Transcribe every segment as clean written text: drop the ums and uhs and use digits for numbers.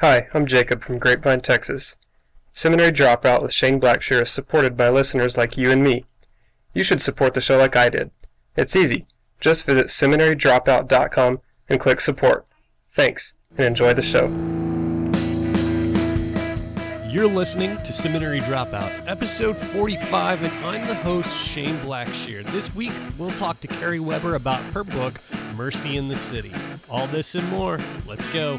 Hi, I'm Jacob from Grapevine, Texas. Seminary Dropout with Shane Blackshear is supported by listeners like you and me. You should support the show like I did. It's easy. Just visit seminarydropout.com and click support. Thanks, and enjoy the show. You're listening to Seminary Dropout, episode 45, and I'm the host, Shane Blackshear. This week, we'll talk to Kerry Weber about her book, Mercy in the City. All this and more. Let's go.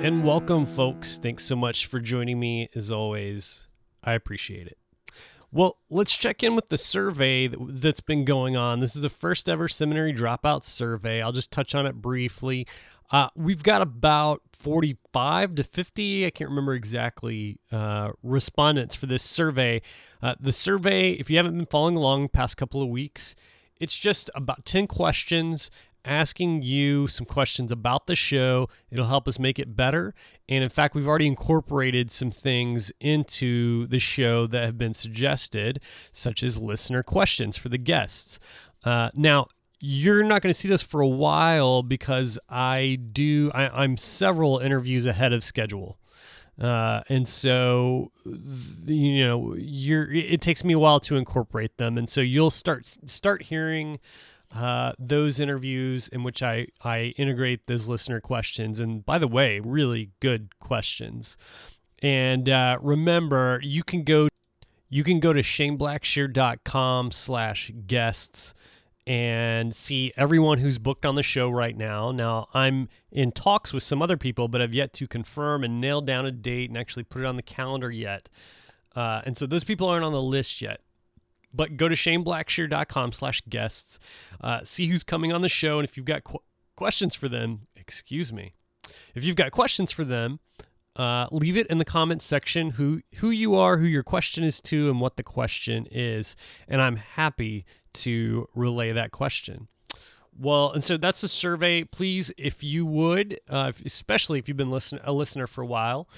And welcome, folks. Thanks so much for joining me, as always. I appreciate it. Well, let's check in with the survey that's been going on. This is the first ever Seminary Dropout survey. I'll just touch on it briefly. We've got about 45 to 50, I can't remember exactly, respondents for this survey. The survey, if you haven't been following along the past couple of weeks, it's just about 10 questions asking you some questions about the show. It'll help us make it better. And in fact, we've already incorporated some things into the show that have been suggested, such as listener questions for the guests. Now, you're not going to see this for a while because I'm several interviews ahead of schedule. And so, it takes me a while to incorporate them. And so you'll start hearing those interviews in which I integrate those listener questions. And by the way, really good questions. And remember, you can go to shaneblackshear.com/guests and see everyone who's booked on the show right now. Now, I'm in talks with some other people, but I've yet to confirm and nail down a date and actually put it on the calendar yet. And so those people aren't on the list yet. But go to shaneblackshear.com/guests, see who's coming on the show, and if you've got questions for them, if you've got questions for them, leave it in the comments section who you are, who your question is to, and what the question is, and I'm happy to relay that question. Well, and so that's the survey. Please, if you would, especially if you've been a listener for a while,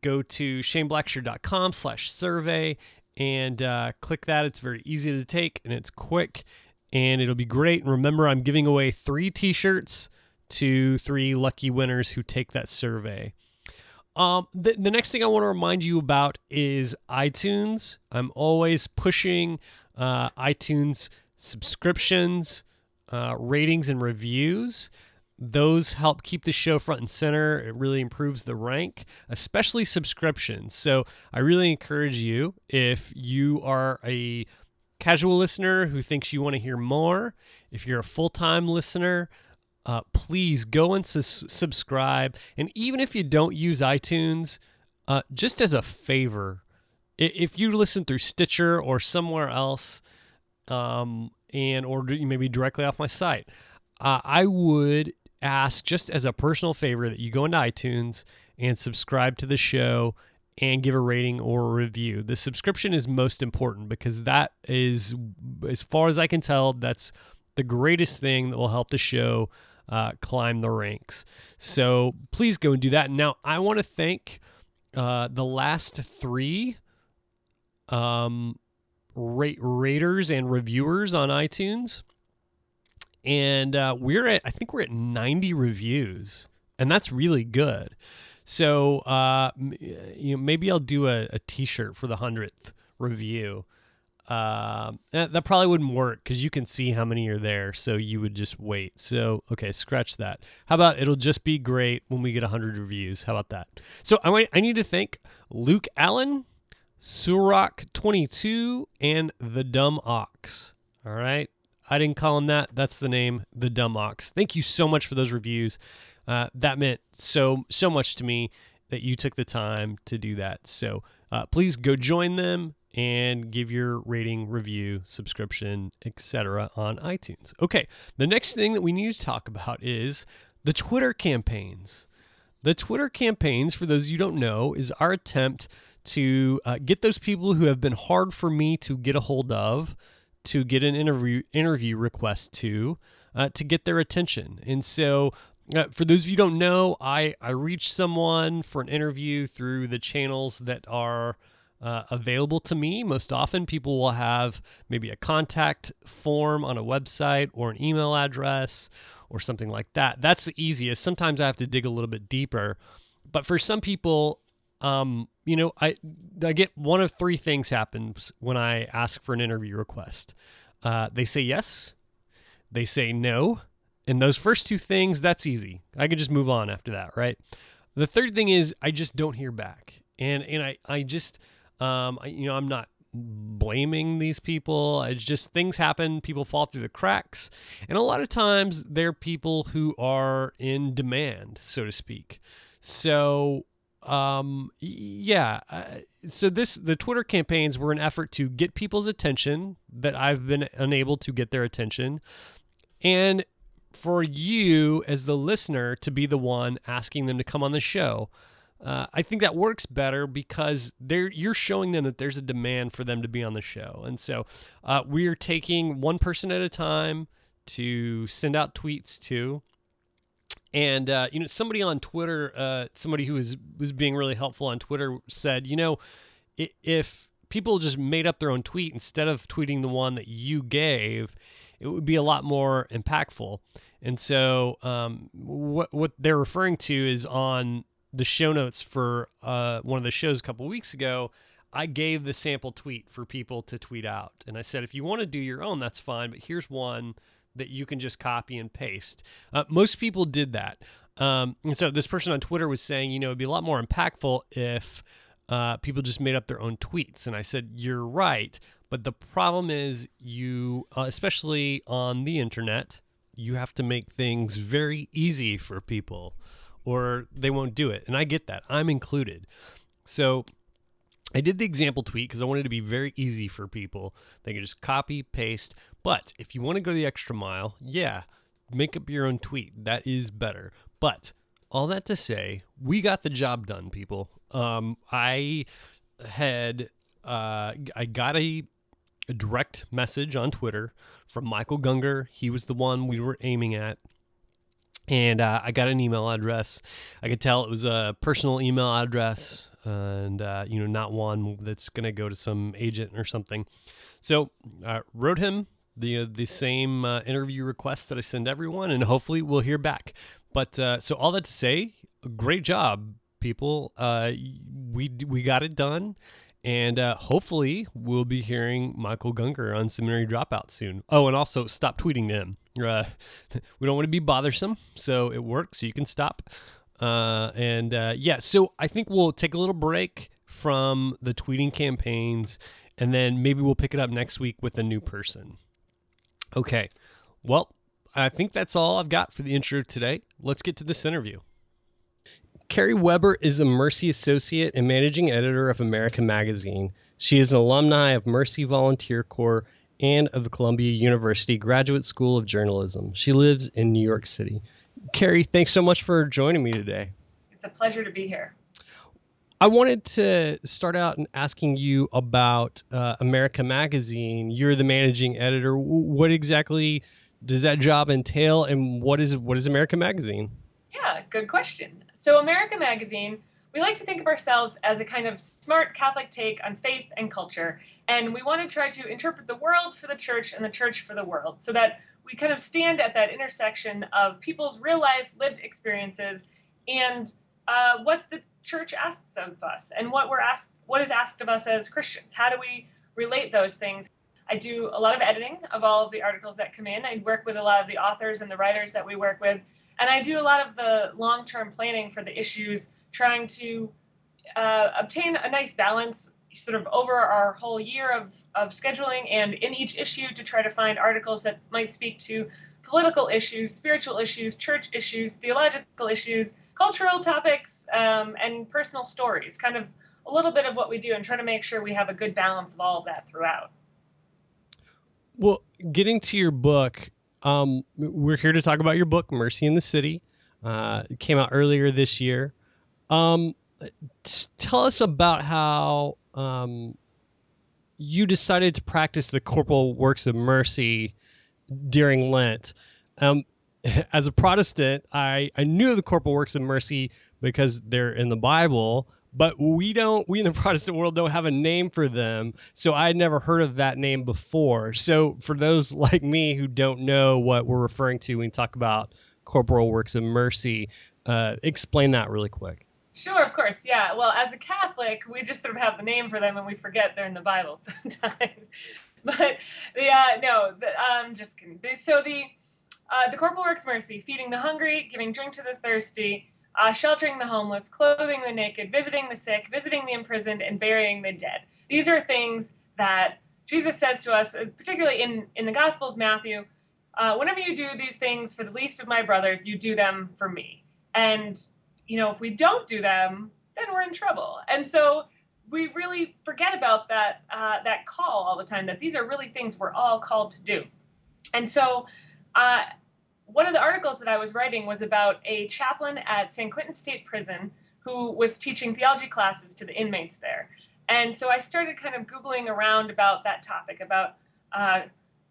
go to shaneblackshear.com/survey and click that. It's very easy to take and it's quick and it'll be great. And remember, I'm giving away 3 t-shirts to 3 lucky winners who take that survey. The next thing I want to remind you about is iTunes. I'm always pushing iTunes subscriptions, ratings, and reviews. Those help keep the show front and center. It really improves the rank, especially subscriptions. So I really encourage you, if you are a casual listener who thinks you want to hear more, if you're a full-time listener, please go and subscribe. And even if you don't use iTunes, just as a favor, if you listen through Stitcher or somewhere else, or maybe directly off my site, I would ask, just as a personal favor, that you go into iTunes and subscribe to the show and give a rating or a review. The subscription is most important because that is, as far as I can tell, that's the greatest thing that will help the show climb the ranks. So please go and do that. Now, I want to thank the last 3 raters and reviewers on iTunes. And I think we're at 90 reviews, and that's really good. So, maybe I'll do a t-shirt for the 100th review. That probably wouldn't work because you can see how many are there, so you would just wait. So, okay, scratch that. How about it'll just be great when we get 100 reviews? How about that? So I need to thank Luke Allen, Surak22, and The Dumb Ox. All right. I didn't call him that. That's the name, The Dumb Ox. Thank you so much for those reviews. That meant so much to me that you took the time to do that. So please go join them and give your rating, review, subscription, etc. on iTunes. Okay, the next thing that we need to talk about is the Twitter campaigns. The Twitter campaigns, for those of you who don't know, is our attempt to get those people who have been hard for me to get a hold of, to get an interview request to get their attention. And so for those of you who don't know, I reach someone for an interview through the channels that are available to me. Most often, people will have maybe a contact form on a website or an email address or something like that. That's the easiest. Sometimes I have to dig a little bit deeper. But for some people, I get one of three things happens when I ask for an interview request. They say yes, they say no, and those first two things, that's easy. I can just move on after that, right? The third thing is I just don't hear back, and I just I'm not blaming these people. It's just things happen. People fall through the cracks, and a lot of times they're people who are in demand, so to speak. So yeah. So the Twitter campaigns were an effort to get people's attention that I've been unable to get their attention, and for you as the listener to be the one asking them to come on the show. I think that works better because you're showing them that there's a demand for them to be on the show. And so we are taking one person at a time to send out tweets to. And somebody on Twitter, somebody who was being really helpful on Twitter said, if people just made up their own tweet instead of tweeting the one that you gave, it would be a lot more impactful. And so what they're referring to is on the show notes for one of the shows a couple weeks ago, I gave the sample tweet for people to tweet out. And I said, if you want to do your own, that's fine, but here's one that you can just copy and paste. Most people did that. And so this person on Twitter was saying, it'd be a lot more impactful if people just made up their own tweets. And I said, you're right. But the problem is you, especially on the internet, you have to make things very easy for people or they won't do it. And I get that. I'm included. So I did the example tweet because I wanted it to be very easy for people. They can just copy, paste. But if you want to go the extra mile, yeah, make up your own tweet. That is better. But all that to say, we got the job done, people. I got a direct message on Twitter from Michael Gunger. He was the one we were aiming at. And I got an email address. I could tell it was a personal email address and, not one that's going to go to some agent or something. So I wrote him the same interview request that I send everyone, and hopefully we'll hear back. But so all that to say, great job, people. We got it done. And hopefully we'll be hearing Michael Gunger on Seminary Dropout soon. Oh, and also stop tweeting to him. We don't want to be bothersome, so it works. So you can stop. So I think we'll take a little break from the tweeting campaigns, and then maybe we'll pick it up next week with a new person. Okay. Well, I think that's all I've got for the intro today. Let's get to this interview. Kerry Weber is a Mercy Associate and Managing Editor of America Magazine. She is an alumni of Mercy Volunteer Corps and of the Columbia University Graduate School of Journalism. She lives in New York City. Kerry, thanks so much for joining me today. It's a pleasure to be here. I wanted to start out in asking you about America Magazine. You're the managing editor. What exactly does that job entail, and what is America Magazine? Yeah, good question. So America Magazine, we like to think of ourselves as a kind of smart Catholic take on faith and culture. And we want to try to interpret the world for the church and the church for the world so that we kind of stand at that intersection of people's real life lived experiences and what the church asks of us and what is asked of us as Christians. How do we relate those things? I do a lot of editing of all of the articles that come in. I work with a lot of the authors and the writers that we work with. And I do a lot of the long-term planning for the issues, trying to obtain a nice balance sort of over our whole year of scheduling and in each issue to try to find articles that might speak to political issues, spiritual issues, church issues, theological issues, cultural topics, and personal stories, kind of a little bit of what we do and try to make sure we have a good balance of all of that throughout. Well, getting to your book, we're here to talk about your book, Mercy in the City. It came out earlier this year. Tell us about how you decided to practice the corporal works of mercy during Lent. As a Protestant, I knew the corporal works of mercy because they're in the Bible, but we in the Protestant world don't have a name for them. So I'd never heard of that name before. So for those like me who don't know what we're referring to when we talk about corporal works of mercy, explain that really quick. Sure, of course. Yeah. Well, as a Catholic, we just sort of have the name for them and we forget they're in the Bible sometimes. But I'm just kidding. So the corporal works of mercy, feeding the hungry, giving drink to the thirsty, sheltering the homeless, clothing the naked, visiting the sick, visiting the imprisoned, and burying the dead. These are things that Jesus says to us, particularly in the Gospel of Matthew. Whenever you do these things for the least of my brothers, you do them for me. And if we don't do them, then we're in trouble. And so we really forget about that call all the time, that these are really things we're all called to do. And so one of the articles that I was writing was about a chaplain at San Quentin State Prison who was teaching theology classes to the inmates there. And so I started kind of Googling around about that topic, about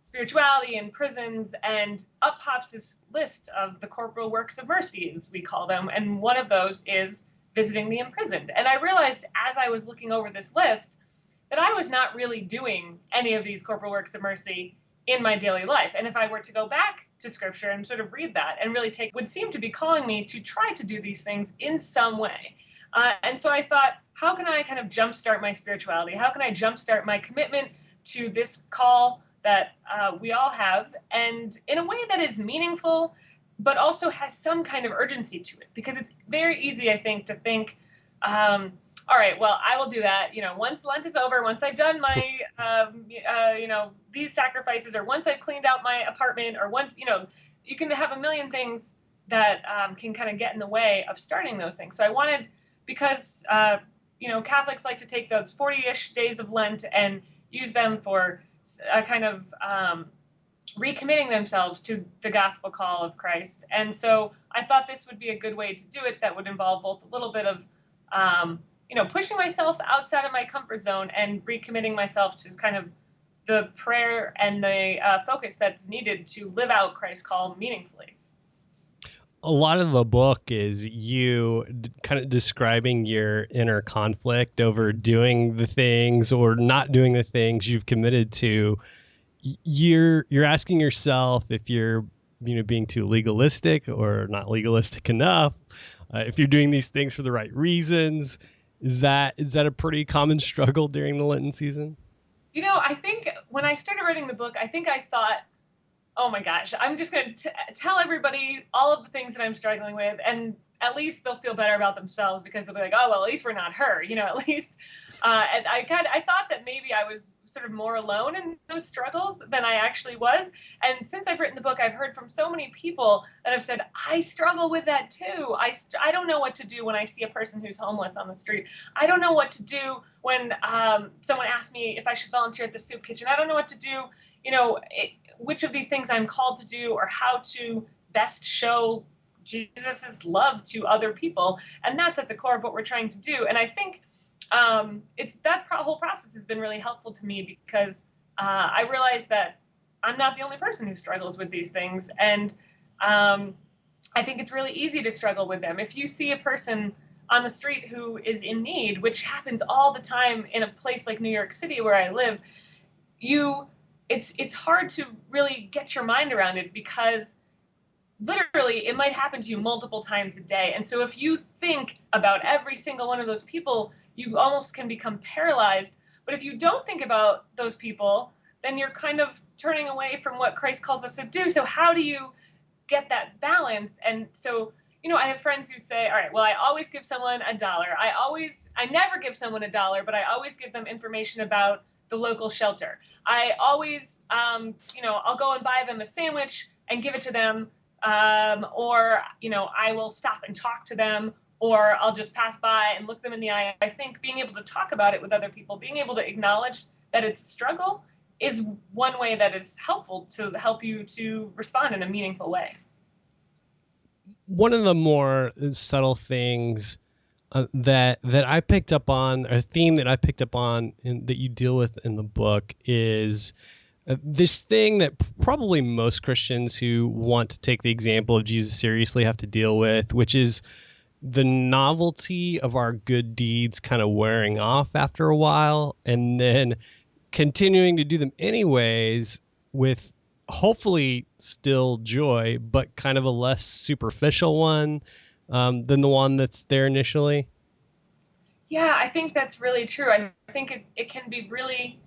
spirituality in prisons, and up pops this list of the corporal works of mercy, as we call them, and one of those is visiting the imprisoned. And I realized as I was looking over this list that I was not really doing any of these corporal works of mercy in my daily life. And if I were to go back to scripture and sort of read that and really would seem to be calling me to try to do these things in some way. And so I thought, how can I kind of jumpstart my spirituality? How can I jumpstart my commitment to this call that we all have, and in a way that is meaningful, but also has some kind of urgency to it? Because it's very easy, I think, to think, all right, well, I will do that, once Lent is over, once I've done my, these sacrifices, or once I've cleaned out my apartment, or once, you can have a million things that can kind of get in the way of starting those things. So I wanted, because, Catholics like to take those 40-ish days of Lent and use them for a kind of recommitting themselves to the gospel call of Christ. And so I thought this would be a good way to do it that would involve both a little bit of, pushing myself outside of my comfort zone and recommitting myself to kind of the prayer and the focus that's needed to live out Christ's call meaningfully. A lot of the book is you kind of describing your inner conflict over doing the things or not doing the things you've committed to. You're asking yourself if you're being too legalistic or not legalistic enough, if you're doing these things for the right reasons. Is that a pretty common struggle during the Lenten season? I think when I started writing the book, I think I thought, oh my gosh, I'm just going to tell everybody all of the things that I'm struggling with, and at least they'll feel better about themselves, because they'll be like, oh, well, at least we're not her, at least. And I thought that maybe I was sort of more alone in those struggles than I actually was. And since I've written the book, I've heard from so many people that have said, I struggle with that too. I don't know what to do when I see a person who's homeless on the street. I don't know what to do when someone asks me if I should volunteer at the soup kitchen. I don't know what to do, which of these things I'm called to do, or how to best show Jesus's love to other people. And that's at the core of what we're trying to do. And I think it's that whole process has been really helpful to me, because I realized that I'm not the only person who struggles with these things. And I think it's really easy to struggle with them. If you see a person on the street who is in need, which happens all the time in a place like New York City where I live, it's hard to really get your mind around it, because literally it might happen to you multiple times a day. And so if you think about every single one of those people, you almost can become paralyzed. But if you don't think about those people, then you're kind of turning away from what Christ calls us to do. So how do you get that balance? And so, I have friends who say, all right, well, I always give someone $1. I never give someone $1, but I always give them information about the local shelter. I always, I'll go and buy them a sandwich and give it to them. Or, I will stop and talk to them, or I'll just pass by and look them in the eye. I think being able to talk about it with other people, being able to acknowledge that it's a struggle, is one way that is helpful to help you to respond in a meaningful way. One of the more subtle things that I picked up on, a theme that I picked up on that you deal with in the book, is this thing that probably most Christians who want to take the example of Jesus seriously have to deal with, which is the novelty of our good deeds kind of wearing off after a while, and then continuing to do them anyways with hopefully still joy, but kind of a less superficial one than the one that's there initially? Yeah, I think that's really true. I think it can be really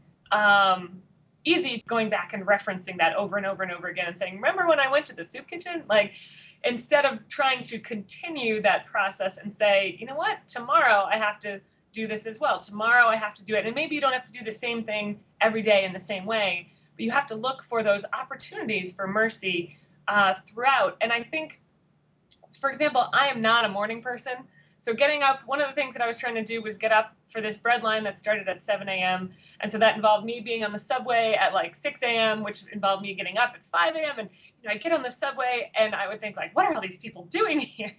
easy going back and referencing that over and over and over again and saying, remember when I went to the soup kitchen? Like, instead of trying to continue that process and say, you know what, tomorrow I have to do this as well. Tomorrow I have to do it. And maybe you don't have to do the same thing every day in the same way, but you have to look for those opportunities for mercy throughout. And I think, for example, I am not a morning person. So getting up, one of the things that I was trying to do was get up for this bread line that started at 7 a.m. And so that involved me being on the subway at like 6 a.m., which involved me getting up at 5 a.m. And I get on the subway and I would think like, what are all these people doing here?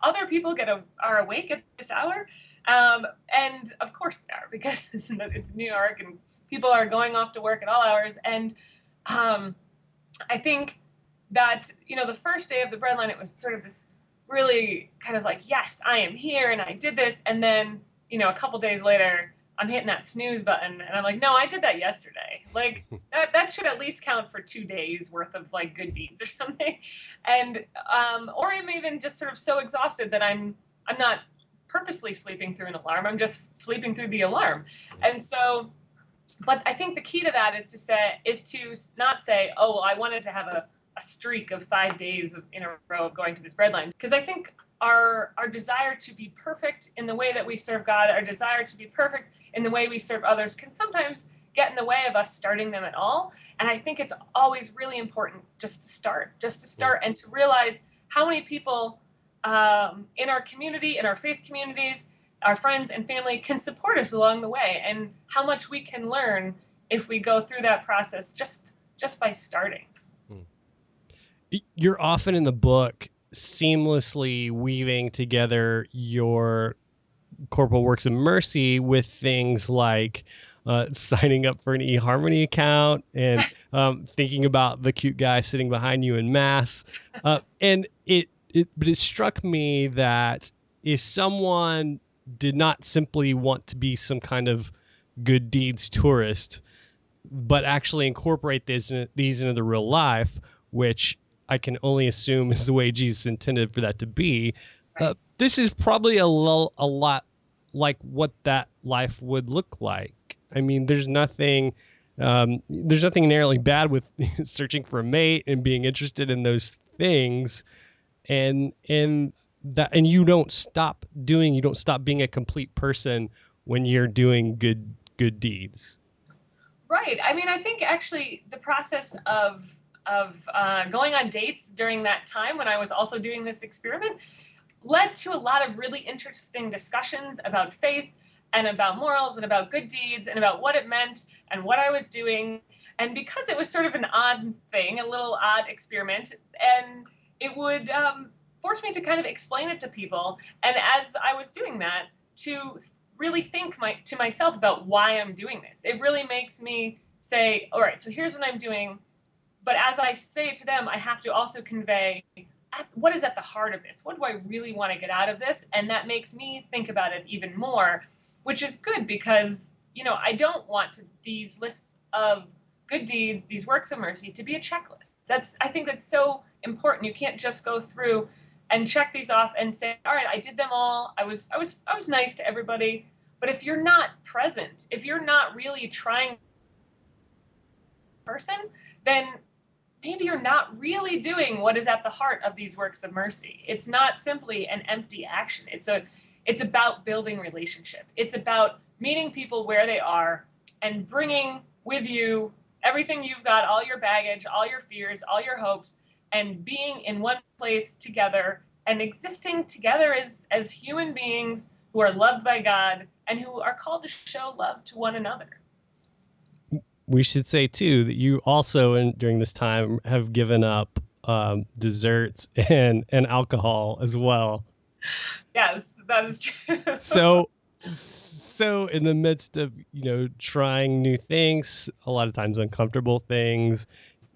Other people are awake at this hour. And of course they are, because it's New York and people are going off to work at all hours. And I think that, the first day of the bread line, it was sort of this really kind of like, yes, I am here and I did this. And then, a couple days later, I'm hitting that snooze button and I'm like, no, I did that yesterday. Like that should at least count for 2 days worth of like good deeds or something. And, or I'm even just sort of so exhausted that I'm not purposely sleeping through an alarm. I'm just sleeping through the alarm. And so, but I think the key to that is to not say, oh, well, I wanted to have a streak of 5 days in a row of going to this bread line. Because I think our desire to be perfect in the way that we serve God, our desire to be perfect in the way we serve others can sometimes get in the way of us starting them at all. And I think it's always really important just to start and to realize how many people in our community, in our faith communities, our friends and family can support us along the way, and how much we can learn if we go through that process just by starting. You're often in the book seamlessly weaving together your corporal works of mercy with things like signing up for an eHarmony account and thinking about the cute guy sitting behind you in mass. But it struck me that if someone did not simply want to be some kind of good deeds tourist, but actually incorporate these into the real life, which I can only assume is the way Jesus intended for that to be. Right. This is probably a lot like what that life would look like. I mean, there's nothing inherently bad with searching for a mate and being interested in those things, and you don't stop being a complete person when you're doing good deeds. Right. I mean, I think actually the process of going on dates during that time when I was also doing this experiment led to a lot of really interesting discussions about faith and about morals and about good deeds and about what it meant and what I was doing. And because it was sort of an odd thing, a little odd experiment, and it would force me to kind of explain it to people. And as I was doing that, to really think to myself about why I'm doing this. It really makes me say, all right, so here's what I'm doing. But as I say it to them, I have to also convey what is at the heart of this? What do I really want to get out of this? And that makes me think about it even more, which is good because, I don't want these lists of good deeds, these works of mercy, to be a checklist. I think that's so important. You can't just go through and check these off and say, all right, I did them all. I was nice to everybody. But if you're not present, if you're not really trying person, then maybe you're not really doing what is at the heart of these works of mercy. It's not simply an empty action. It's about building relationship. It's about meeting people where they are and bringing with you everything you've got, all your baggage, all your fears, all your hopes, and being in one place together and existing together as human beings who are loved by God and who are called to show love to one another. We should say, too, that you also, during this time, have given up desserts and alcohol as well. Yes, that is true. So in the midst of, trying new things, a lot of times uncomfortable things,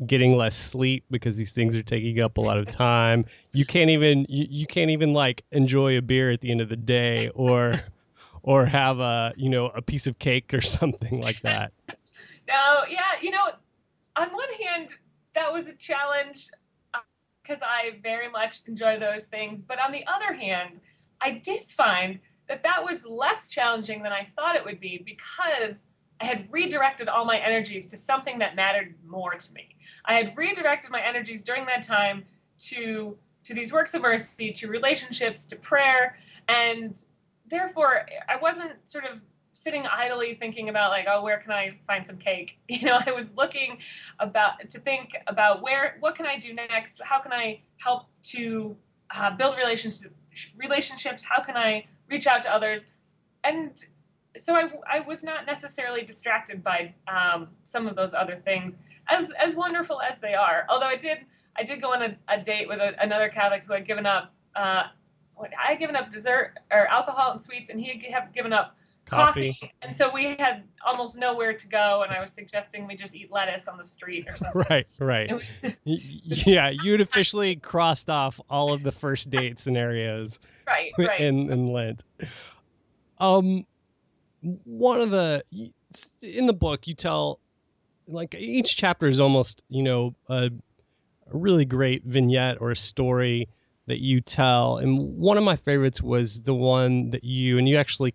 getting less sleep because these things are taking up a lot of time. You can't even like enjoy a beer at the end of the day or have a piece of cake or something like that. No, yeah, on one hand, that was a challenge because I very much enjoy those things. But on the other hand, I did find that that was less challenging than I thought it would be because I had redirected all my energies to something that mattered more to me. I had redirected my energies during that time to these works of mercy, to relationships, to prayer, and therefore I wasn't sort of sitting idly thinking about like, oh, where can I find some cake? I was looking to think about what can I do next? How can I help to build relationships? How can I reach out to others? And so I was not necessarily distracted by some of those other things, as wonderful as they are. Although I did go on a date with another Catholic who had given up I had given up dessert or alcohol and sweets, and he had given up coffee. And so we had almost nowhere to go, and I was suggesting we just eat lettuce on the street or something. Right. Yeah, you'd officially crossed off all of the first date scenarios. Right. In Lent. One of in the book you tell, like, each chapter is almost a really great vignette or a story that you tell, and one of my favorites was the one that you actually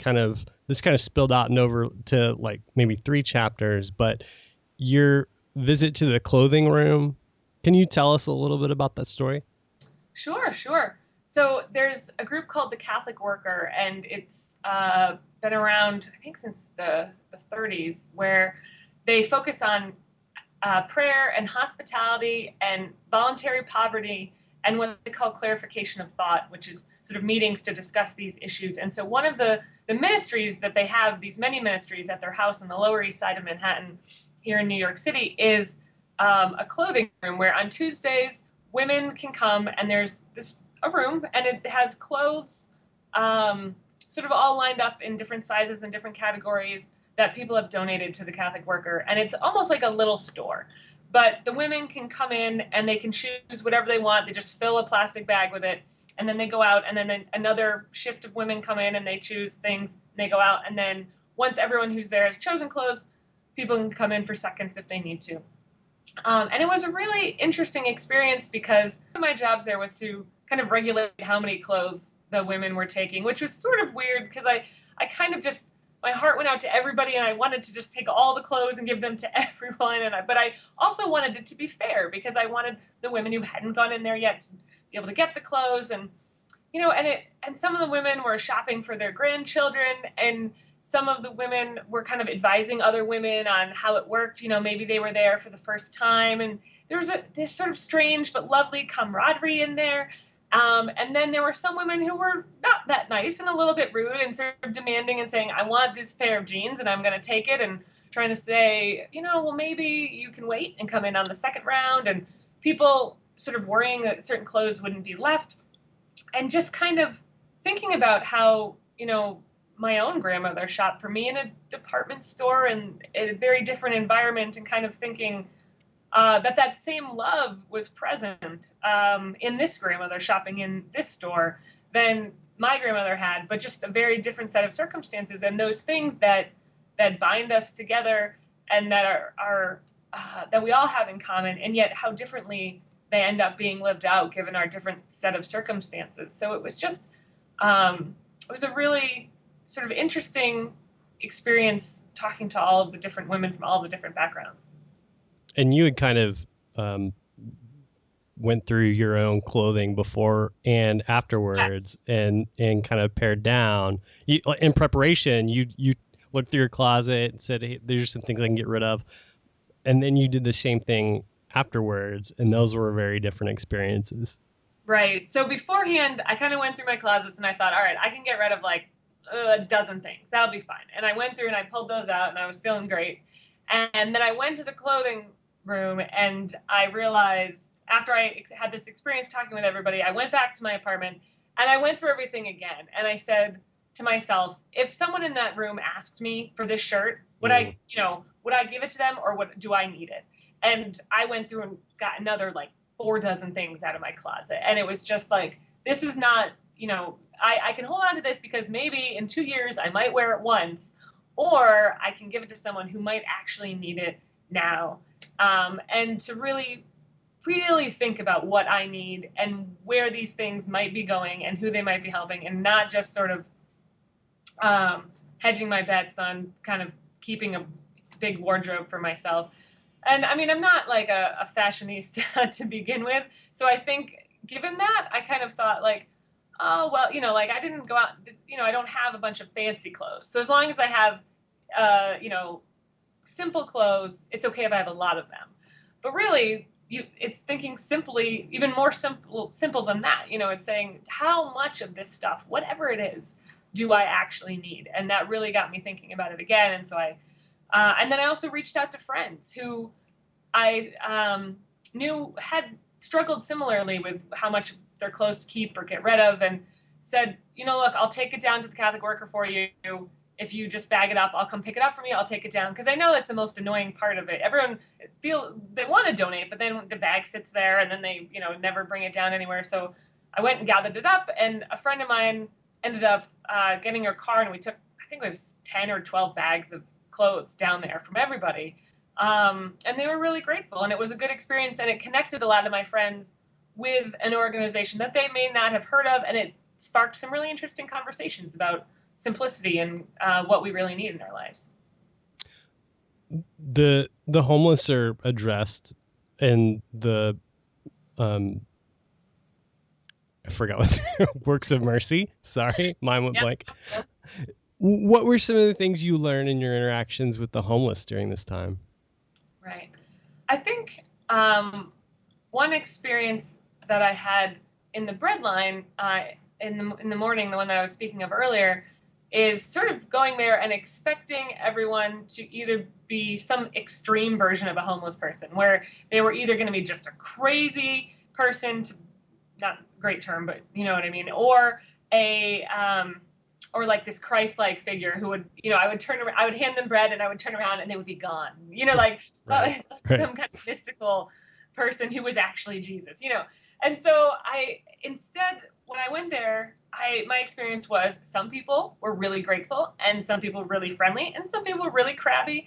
this kind of spilled out and over to like maybe 3 chapters, but your visit to the clothing room. Can you tell us a little bit about that story? Sure. So there's a group called the Catholic Worker, and it's been around, I think, since the 30s, where they focus on prayer and hospitality and voluntary poverty and what they call clarification of thought, which is sort of meetings to discuss these issues. And so one of the ministries that they have, these many ministries at their house on the Lower East Side of Manhattan here in New York City, is a clothing room where on Tuesdays women can come, and there's a room, and it has clothes sort of all lined up in different sizes and different categories that people have donated to the Catholic Worker. And it's almost like a little store. But the women can come in and they can choose whatever they want. They just fill a plastic bag with it, and then they go out, and then another shift of women come in and they choose things, and they go out. And then once everyone who's there has chosen clothes, people can come in for seconds if they need to. And it was a really interesting experience because one of my jobs there was to kind of regulate how many clothes the women were taking, which was sort of weird because I kind of just, my heart went out to everybody, and I wanted to just take all the clothes and give them to everyone. But I also wanted it to be fair because I wanted the women who hadn't gone in there yet to be able to get the clothes. And, and some of the women were shopping for their grandchildren, and some of the women were kind of advising other women on how it worked. Maybe they were there for the first time, and there was this sort of strange but lovely camaraderie in there. And then there were some women who were not that nice and a little bit rude and sort of demanding and saying, I want this pair of jeans and I'm going to take it, and trying to say, well, maybe you can wait and come in on the second round, and people sort of worrying that certain clothes wouldn't be left, and just kind of thinking about how, my own grandmother shopped for me in a department store in a very different environment, and kind of thinking that same love was present in this grandmother shopping in this store than my grandmother had, but just a very different set of circumstances. And those things that bind us together and that are that we all have in common, and yet how differently they end up being lived out given our different set of circumstances. So it was just, it was a really sort of interesting experience talking to all of the different women from all the different backgrounds. And you had kind of went through your own clothing before and afterwards, yes. and kind of pared down. In preparation, you looked through your closet and said, hey, there's some things I can get rid of. And then you did the same thing afterwards, and those were very different experiences. Right. So beforehand, I kind of went through my closets and I thought, all right, I can get rid of like a dozen things. That'll be fine. And I went through and I pulled those out, and I was feeling great. And then I went to the clothing room, and I realized after I had this experience talking with everybody, I went back to my apartment and I went through everything again. And I said to myself, if someone in that room asked me for this shirt, would I give it to them, or do I need it? And I went through and got another like 4 dozen things out of my closet. And it was just like, this is not, I can hold on to this because maybe in 2 years I might wear it once, or I can give it to someone who might actually need it now. And to really, really think about what I need and where these things might be going and who they might be helping, and not just sort of hedging my bets on kind of keeping a big wardrobe for myself. And I mean, I'm not like a fashionista to begin with. So I think given that, I kind of thought like, oh, well, like I didn't go out, I don't have a bunch of fancy clothes. So as long as I have, simple clothes, it's okay if I have a lot of them. But really, it's thinking simply, even more simple than that. It's saying how much of this stuff, whatever it is, do I actually need? And that really got me thinking about it again. And so and then I also reached out to friends who I knew had struggled similarly with how much their clothes to keep or get rid of, and said, look, I'll take it down to the Catholic worker for you. If you just bag it up, I'll come pick it up from you. I'll take it down. Because I know that's the most annoying part of it. Everyone they want to donate, but then the bag sits there and then they, never bring it down anywhere. So I went and gathered it up, and a friend of mine ended up getting her car, and we took, I think it was 10 or 12 bags of clothes down there from everybody. And they were really grateful, and it was a good experience, and it connected a lot of my friends with an organization that they may not have heard of, and it sparked some really interesting conversations about simplicity and what we really need in our lives. The homeless are addressed in the I forgot what works of mercy. Sorry, mine went blank. Yep. What were some of the things you learned in your interactions with the homeless during this time? Right. I think one experience that I had in the bread line in the morning, the one that I was speaking of earlier, is sort of going there and expecting everyone to either be some extreme version of a homeless person, where they were either going to be just a crazy person, not a great term, but you know what I mean, or or like this Christ-like figure who would, I would turn around, I would hand them bread and I would turn around and they would be gone, right. It's like some kind of mystical person who was actually Jesus, And so instead, when I went there, my experience was some people were really grateful, and some people really friendly, and some people were really crabby,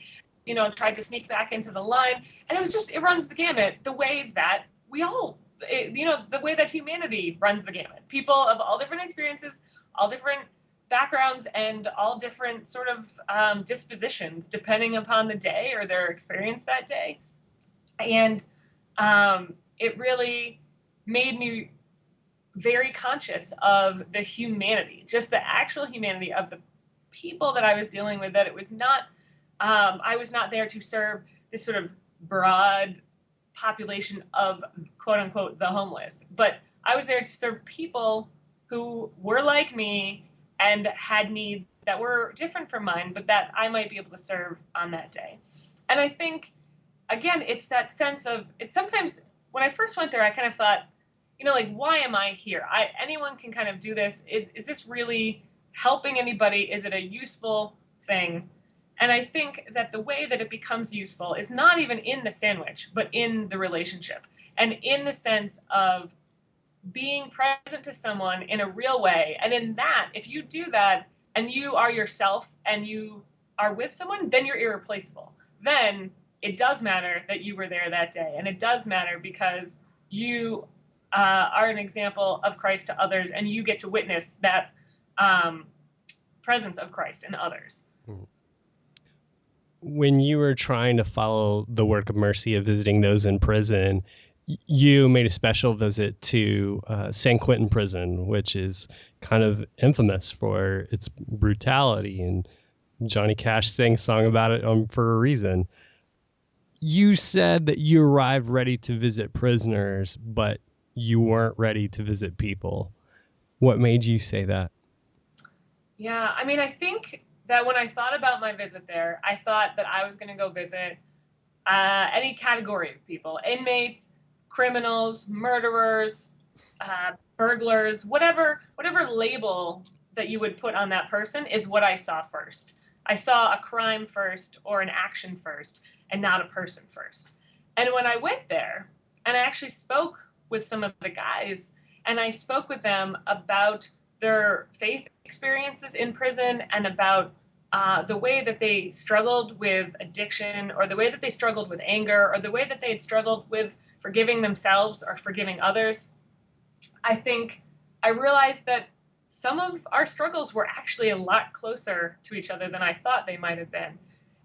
tried to sneak back into the line. And it runs the gamut, the way that the way that humanity runs the gamut. People of all different experiences, all different backgrounds, and all different sort of dispositions, depending upon the day or their experience that day. And it really made me very conscious of the humanity, just the actual humanity of the people that I was dealing with, that it was not, I was not there to serve this sort of broad population of quote unquote the homeless, but I was there to serve people who were like me and had needs that were different from mine, but that I might be able to serve on that day. And I think, again, it's that sense of, it's sometimes, when I first went there, I kind of thought, like, why am I here? Anyone can kind of do this. Is this really helping anybody? Is it a useful thing? And I think that the way that it becomes useful is not even in the sandwich, but in the relationship, and in the sense of being present to someone in a real way. And in that, if you do that and you are yourself and you are with someone, then you're irreplaceable. Then it does matter that you were there that day. And it does matter because you are an example of Christ to others, and you get to witness that presence of Christ in others. When you were trying to follow the work of mercy of visiting those in prison, you made a special visit to San Quentin prison, which is kind of infamous for its brutality, and Johnny Cash sang a song about it for a reason. You said that you arrived ready to visit prisoners, but you weren't ready to visit people. What made you say that? Yeah, I mean, I think that when I thought about my visit there, I thought that I was going to go visit any category of people: inmates, criminals, murderers, burglars, whatever label that you would put on that person is what I saw first. I saw a crime first, or an action first, and not a person first. And when I went there, and I actually spoke with some of the guys, and I spoke with them about their faith experiences in prison and about the way that they struggled with addiction, or the way that they struggled with anger, or the way that they had struggled with forgiving themselves or forgiving others, I think I realized that some of our struggles were actually a lot closer to each other than I thought they might have been.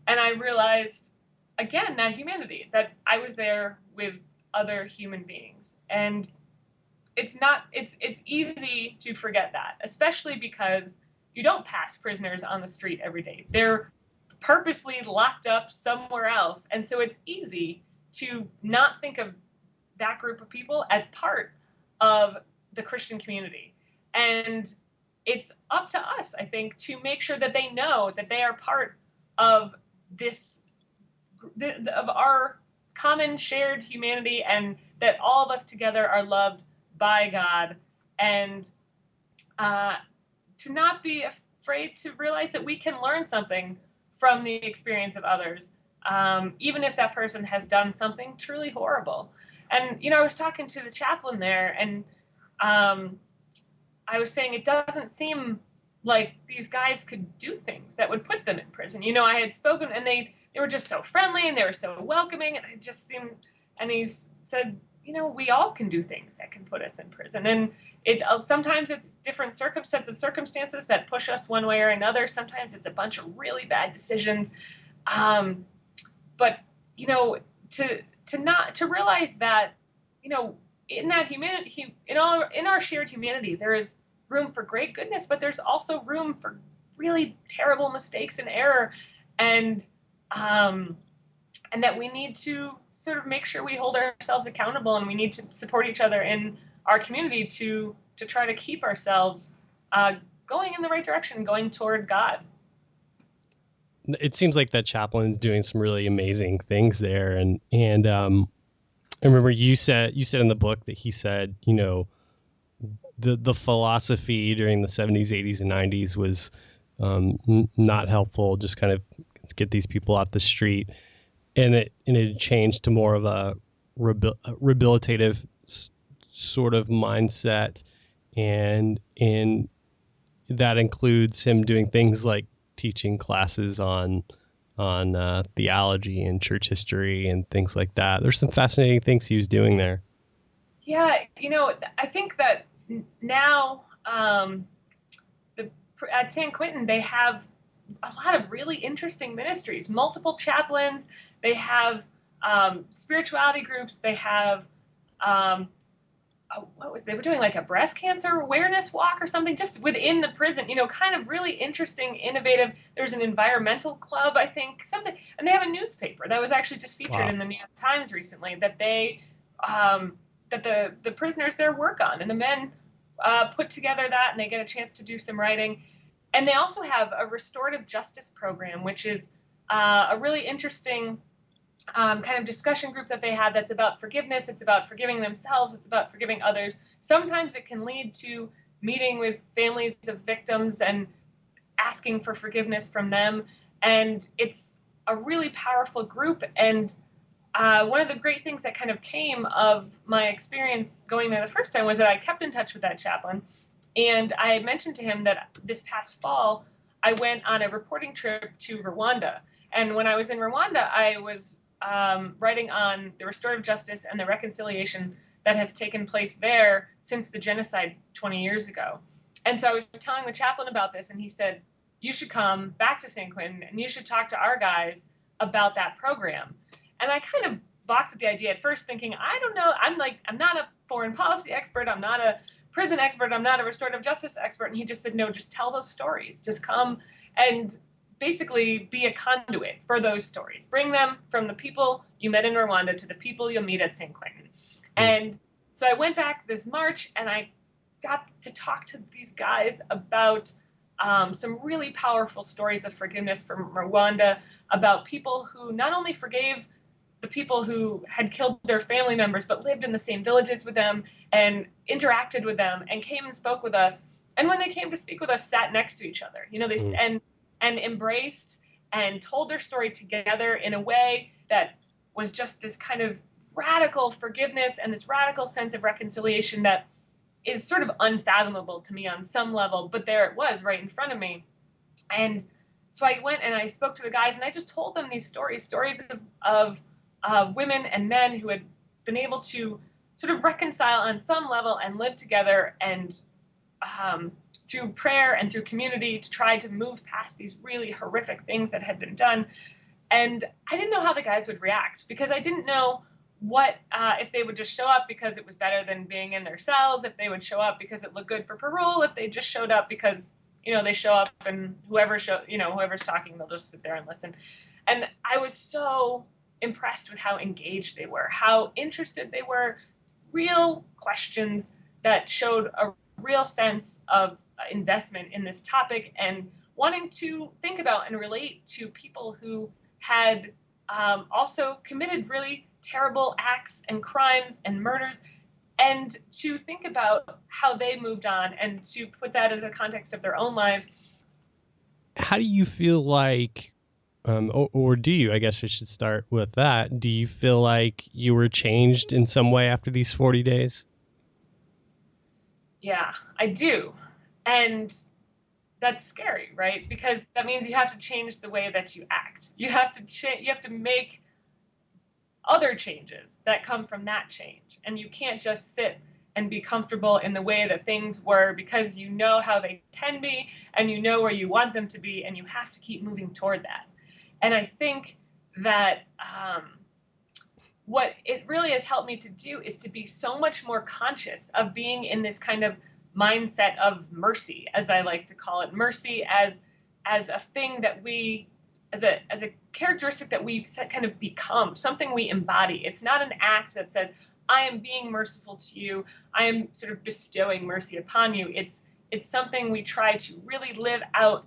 And I realized, again, that humanity, that I was there with other human beings. And it's easy to forget that, especially because you don't pass prisoners on the street every day. They're purposely locked up somewhere else. And so it's easy to not think of that group of people as part of the Christian community. And it's up to us, I think, to make sure that they know that they are part of this, of our common shared humanity, and that all of us together are loved by God, and to not be afraid to realize that we can learn something from the experience of others, even if that person has done something truly horrible. And, I was talking to the chaplain there, and I was saying it doesn't seem like these guys could do things that would put them in prison. I had spoken, and they were just so friendly, and they were so welcoming, and it just seemed, and he said, we all can do things that can put us in prison. And sometimes it's different sets of circumstances that push us one way or another. Sometimes it's a bunch of really bad decisions. But, to realize that, in that humanity, in our shared humanity, there is room for great goodness, but there's also room for really terrible mistakes and error, and that we need to sort of make sure we hold ourselves accountable, and we need to support each other in our community to try to keep ourselves going in the right direction, going toward God. It seems like that chaplain's doing some really amazing things there, and I remember you said in the book that he said, the philosophy during the 70s, 80s, and 90s was not helpful. Just kind of get these people off the street, and it changed to more of a rehabilitative sort of mindset, and that includes him doing things like teaching classes on theology and church history and things like that. There's some fascinating things he was doing there. Yeah, I think that now at San Quentin, they have a lot of really interesting ministries, multiple chaplains. They have spirituality groups. They have they were doing like a breast cancer awareness walk or something just within the prison, kind of really interesting, innovative. There's an environmental club, I think, something, and they have a newspaper that was actually just featured in the New York Times recently that they that the prisoners there work on, and the men put together that, and they get a chance to do some writing. And they also have a restorative justice program, which is a really interesting kind of discussion group that they have that's about forgiveness. It's about forgiving themselves. It's about forgiving others. Sometimes it can lead to meeting with families of victims and asking for forgiveness from them. And it's a really powerful group. And one of the great things that kind of came of my experience going there the first time was that I kept in touch with that chaplain. And I mentioned to him that this past fall, I went on a reporting trip to Rwanda. And when I was in Rwanda, I was writing on the restorative justice and the reconciliation that has taken place there since the genocide 20 years ago. And so I was telling the chaplain about this, and he said, you should come back to San Quentin, and you should talk to our guys about that program. And I kind of balked at the idea at first, thinking, I don't know, I'm not a foreign policy expert, I'm not a prison expert, I'm not a restorative justice expert. And he just said, no, just tell those stories. Just come and basically be a conduit for those stories. Bring them from the people you met in Rwanda to the people you'll meet at San Quentin. And so I went back this March, and I got to talk to these guys about some really powerful stories of forgiveness from Rwanda, about people who not only forgave the people who had killed their family members, but lived in the same villages with them and interacted with them and came and spoke with us. And when they came to speak with us, sat next to each other, and embraced and told their story together in a way that was just this kind of radical forgiveness and this radical sense of reconciliation that is sort of unfathomable to me on some level, but there it was right in front of me. And so I went and I spoke to the guys and I just told them these stories of women and men who had been able to sort of reconcile on some level and live together, and through prayer and through community to try to move past these really horrific things that had been done. And I didn't know how the guys would react, because I didn't know what if they would just show up because it was better than being in their cells, if they would show up because it looked good for parole, if they just showed up because, they show up and whoever's talking, they'll just sit there and listen. And I was so impressed with how engaged they were, how interested they were, real questions that showed a real sense of investment in this topic and wanting to think about and relate to people who had also committed really terrible acts and crimes and murders, and to think about how they moved on and to put that in the context of their own lives. How do you feel like, or do you, I guess I should start with that, do you feel like you were changed in some way after these 40 days? Yeah, I do. And that's scary, right? Because that means you have to change the way that you act. You have to make other changes that come from that change. And you can't just sit and be comfortable in the way that things were, because you know how they can be and you know where you want them to be, and you have to keep moving toward that. And I think that what it really has helped me to do is to be so much more conscious of being in this kind of mindset of mercy, as I like to call it, mercy as a thing that we, as a characteristic that we kind of become, something we embody. It's not an act that says, I am being merciful to you, I am sort of bestowing mercy upon you. It's something we try to really live out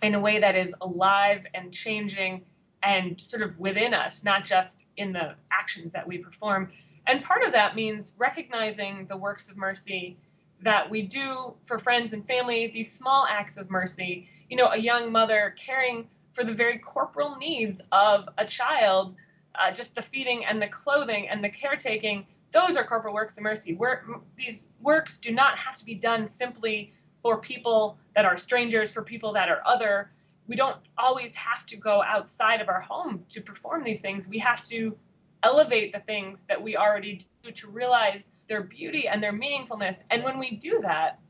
in a way that is alive and changing and sort of within us, not just in the actions that we perform. And part of that means recognizing the works of mercy that we do for friends and family, these small acts of mercy. A young mother caring for the very corporal needs of a child, just the feeding and the clothing and the caretaking, those are corporal works of mercy. These works do not have to be done simply for people that are strangers, for people that are other. We don't always have to go outside of our home to perform these things. We have to elevate the things that we already do to realize their beauty and their meaningfulness. And when we do that,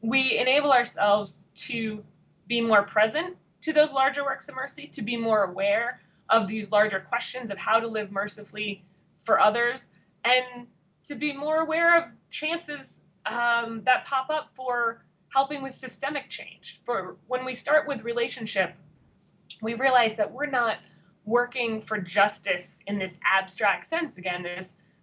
we enable ourselves to be more present to those larger works of mercy, to be more aware of these larger questions of how to live mercifully for others, and to be more aware of chances that pop up for helping with systemic change. For when we start with relationship, we realize that we're not working for justice in this abstract sense. Again,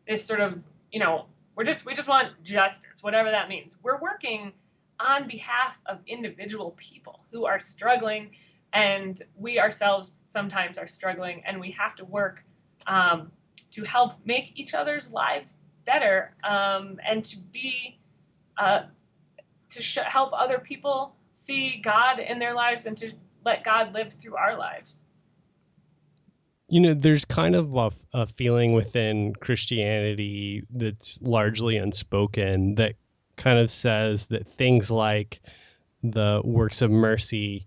this sort of, we just want justice, whatever that means. We're working on behalf of individual people who are struggling, and we ourselves sometimes are struggling, and we have to work to help make each other's lives better, and to be help other people see God in their lives, and to let God live through our lives. There's kind of a feeling within Christianity that's largely unspoken that kind of says that things like the works of mercy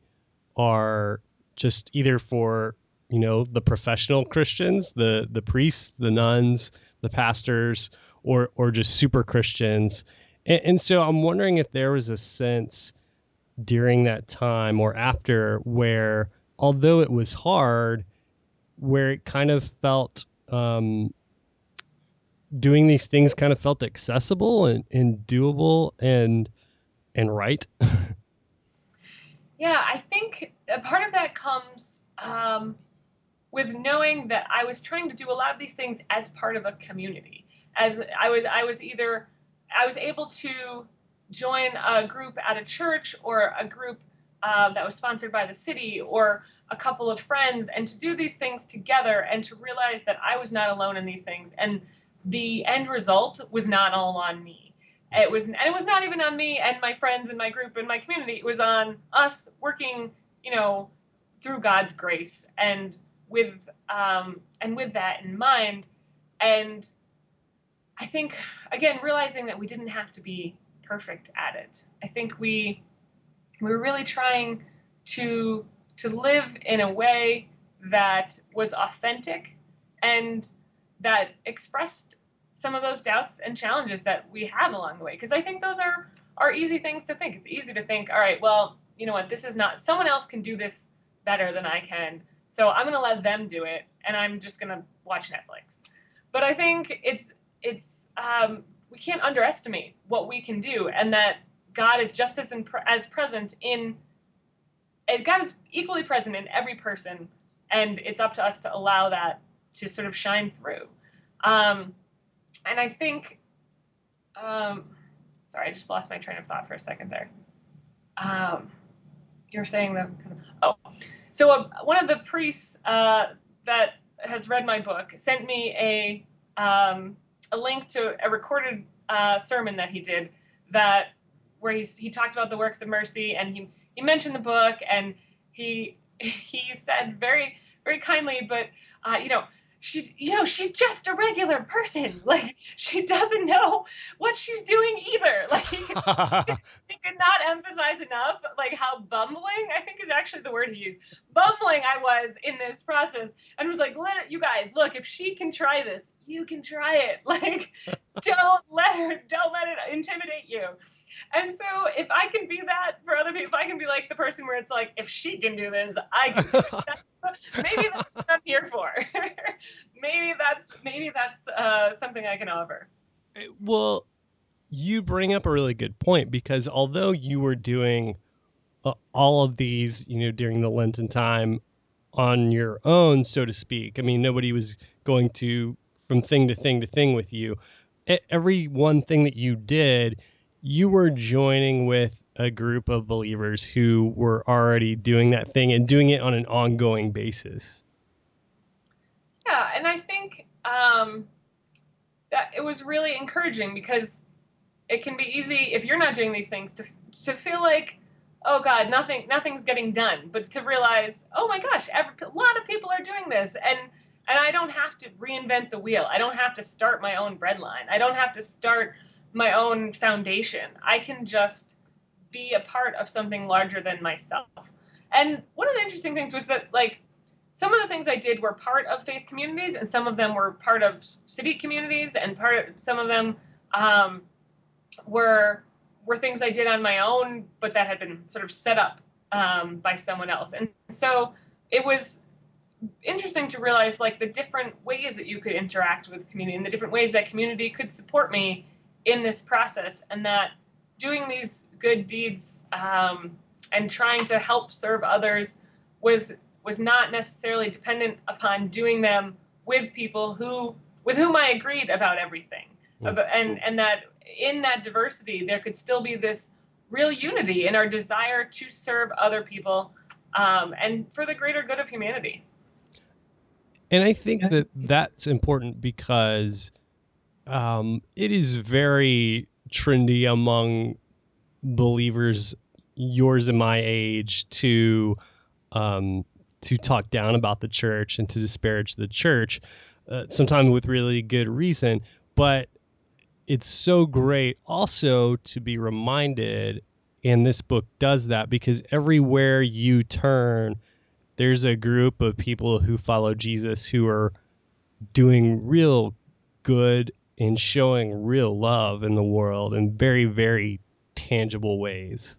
are just either for, the professional Christians, the priests, the nuns, the pastors, or just super Christians. And so I'm wondering if there was a sense during that time or after where, although it was hard, where it kind of felt doing these things kind of felt accessible and doable and right. Yeah, I think a part of that comes with knowing that I was trying to do a lot of these things as part of a community. As I was able to join a group at a church, or a group that was sponsored by the city, or a couple of friends, and to do these things together, and to realize that I was not alone in these things, and the end result was not all on me. It was not even on me and my friends and my group and my community. It was on us working, through God's grace, and with that in mind. And I think, again, realizing that we didn't have to be perfect at it. I think we were really trying to live in a way that was authentic and that expressed some of those doubts and challenges that we have along the way. Because I think those are easy things to think. It's easy to think, all right, well, you know what, this is not, someone else can do this better than I can, so I'm going to let them do it, and I'm just going to watch Netflix. But I think it's we can't underestimate what we can do, and that God is just as present in, and God is equally present in every person, and it's up to us to allow that to sort of shine through. And I think, sorry, I just lost my train of thought for a second there. You were saying that, so one of the priests that has read my book sent me a link to a recorded sermon that he did, that where he talked about the works of mercy, and he mentioned the book, and he said very, very kindly, but she's just a regular person. Like, she doesn't know what she's doing either. Like, he could not emphasize enough, like, how bumbling, I think is actually the word he used, bumbling I was in this process, and was like, you guys, look, if she can try this, you can try it. Like, don't let it intimidate you. And so if I can be that for other people, if I can be like the person where it's like, if she can do this, I can do it. Maybe that's what I'm here for. maybe that's something I can offer. Well, you bring up a really good point, because although you were doing all of these, during the Lenten time on your own, so to speak, I mean, nobody was going to from thing to thing to thing with you. Every one thing that you did, you were joining with a group of believers who were already doing that thing and doing it on an ongoing basis. Yeah, and I think that it was really encouraging, because it can be easy if you're not doing these things to feel like, oh God, nothing's getting done, but to realize, oh my gosh, a lot of people are doing this, and I don't have to reinvent the wheel. I don't have to start my own bread line. I don't have to start my own foundation. I can just be a part of something larger than myself. And one of the interesting things was that, like, some of the things I did were part of faith communities, and some of them were part of city communities, and some of them were things I did on my own, but that had been sort of set up by someone else. And so it was interesting to realize, like, the different ways that you could interact with community, and the different ways that community could support me in this process, and that doing these good deeds and trying to help serve others was not necessarily dependent upon doing them with people with whom I agreed about everything. And that in that diversity, there could still be this real unity in our desire to serve other people and for the greater good of humanity. And I think that that's important, because it is very trendy among believers yours and my age to talk down about the church and to disparage the church, sometimes with really good reason. But it's so great also to be reminded, and this book does that, because everywhere you turn, there's a group of people who follow Jesus who are doing real good and showing real love in the world in very, very tangible ways.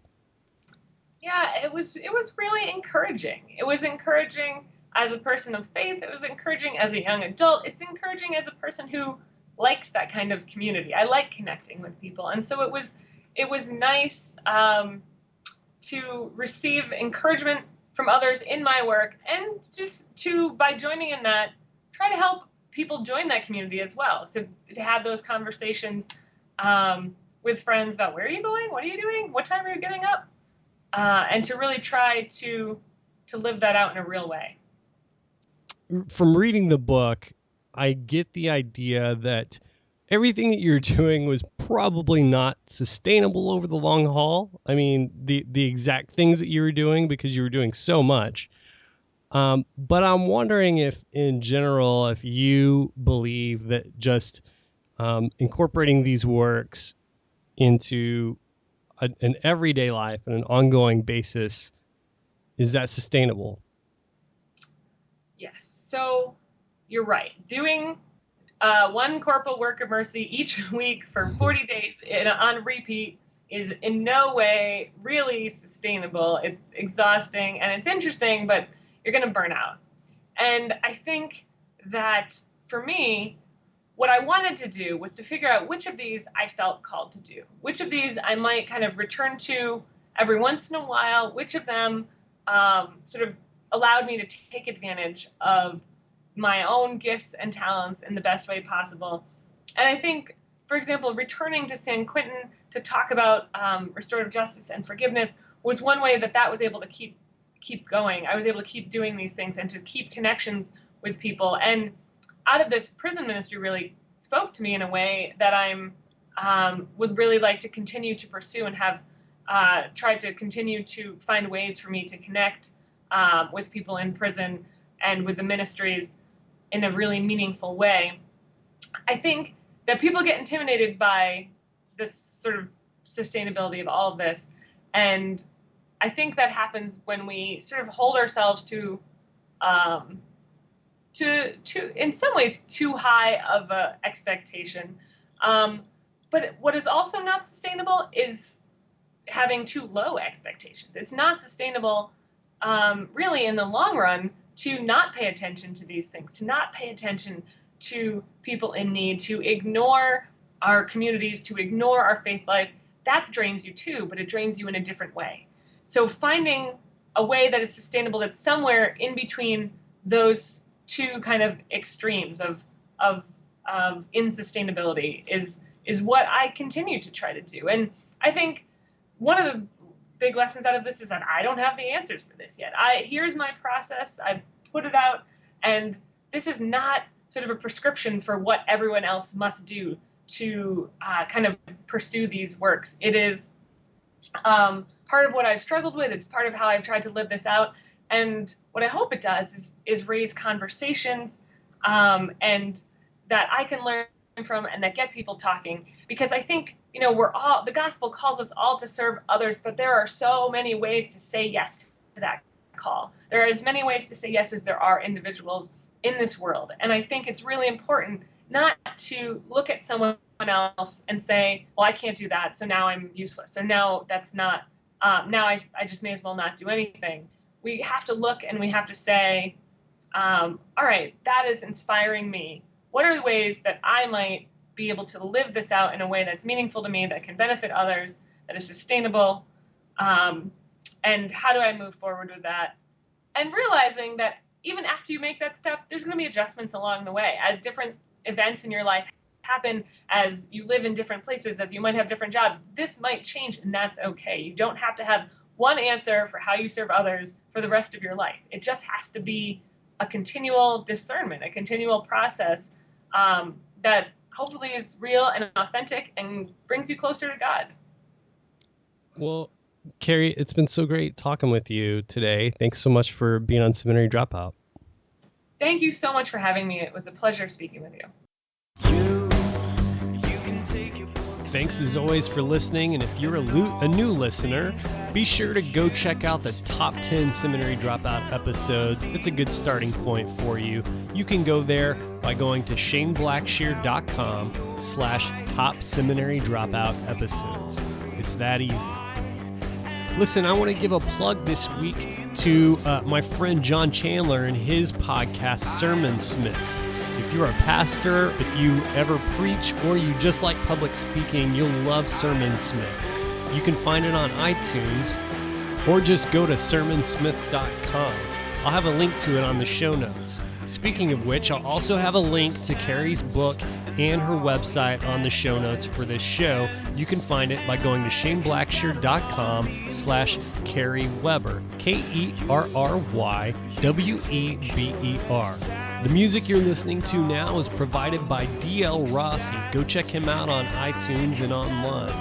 Yeah, it was really encouraging. It was encouraging as a person of faith. It was encouraging as a young adult. It's encouraging as a person who likes that kind of community. I like connecting with people. And so it was nice to receive encouragement from others in my work, and just to, by joining in that, try to help people join that community as well, to have those conversations with friends about, where are you going? What are you doing? What time are you getting up? And to really try to live that out in a real way. From reading the book, I get the idea that everything that you're doing was probably not sustainable over the long haul. I mean, the exact things that you were doing, because you were doing so much. But I'm wondering if, in general, if you believe that just incorporating these works into an everyday life and an ongoing basis, is that sustainable? Yes. So you're right. Doing one corporal work of mercy each week for 40 days on repeat is in no way really sustainable. It's exhausting and it's interesting, but you're going to burn out. And I think that for me, what I wanted to do was to figure out which of these I felt called to do, which of these I might kind of return to every once in a while, which of them sort of allowed me to take advantage of my own gifts and talents in the best way possible. And I think, for example, returning to San Quentin to talk about restorative justice and forgiveness was one way that was able to keep going. I was able to keep doing these things and to keep connections with people. And out of this, prison ministry really spoke to me in a way that I'm would really like to continue to pursue and have tried to continue to find ways for me to connect with people in prison and with the ministries in a really meaningful way. I think that people get intimidated by this sort of sustainability of all of this. And I think that happens when we sort of hold ourselves to in some ways too high of a expectation. But what is also not sustainable is having too low expectations. It's not sustainable really in the long run to not pay attention to these things, to not pay attention to people in need, to ignore our communities, to ignore our faith life. That drains you too, but it drains you in a different way. So finding a way that is sustainable that's somewhere in between those two kind of extremes of insustainability is what I continue to try to do. And I think one of the big lessons out of this is that I don't have the answers for this yet. Here's my process. I've put it out, and this is not sort of a prescription for what everyone else must do to kind of pursue these works. It is part of what I've struggled with. It's part of how I've tried to live this out. And what I hope it does is raise conversations and that I can learn from and that get people talking. Because I think, the gospel calls us all to serve others, but there are so many ways to say yes to that call. There are as many ways to say yes as there are individuals in this world. And I think it's really important not to look at someone else and say, well, I can't do that, so now I'm useless. So now that's not, now I just may as well not do anything. We have to look and we have to say, all right, that is inspiring me. What are the ways that I might be able to live this out in a way that's meaningful to me, that can benefit others, that is sustainable? And how do I move forward with that? And realizing that even after you make that step, there's going to be adjustments along the way. As different events in your life happen, as you live in different places, as you might have different jobs, this might change, and that's okay. You don't have to have one answer for how you serve others for the rest of your life. It just has to be a continual discernment, a continual process that hopefully is real and authentic and brings you closer to God. Well, Kerry, it's been so great talking with you today. Thanks so much for being on Seminary Dropout. Thank you so much for having me. It was a pleasure speaking with you. Thanks as always for listening, and if you're a new listener, be sure to go check out the top 10 Seminary Dropout episodes. It's a good starting point for you. You can go there by going to shaneblackshear.com/top Seminary Dropout episodes. It's that easy. Listen, I want to give a plug this week to my friend John Chandler and his podcast, Sermon Smith. If you're a pastor, if you ever preach, or you just like public speaking, you'll love Sermon Smith. You can find it on iTunes, or just go to sermonsmith.com. I'll have a link to it on the show notes. Speaking of which, I'll also have a link to Kerry's book and her website on the show notes for this show. You can find it by going to shaneblackshear.com/Kerry Weber, KerryWeber. The music you're listening to now is provided by D.L. Rossi. Go check him out on iTunes and online.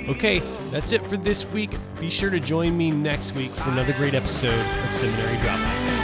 Okay, that's it for this week. Be sure to join me next week for another great episode of Seminary Dropout.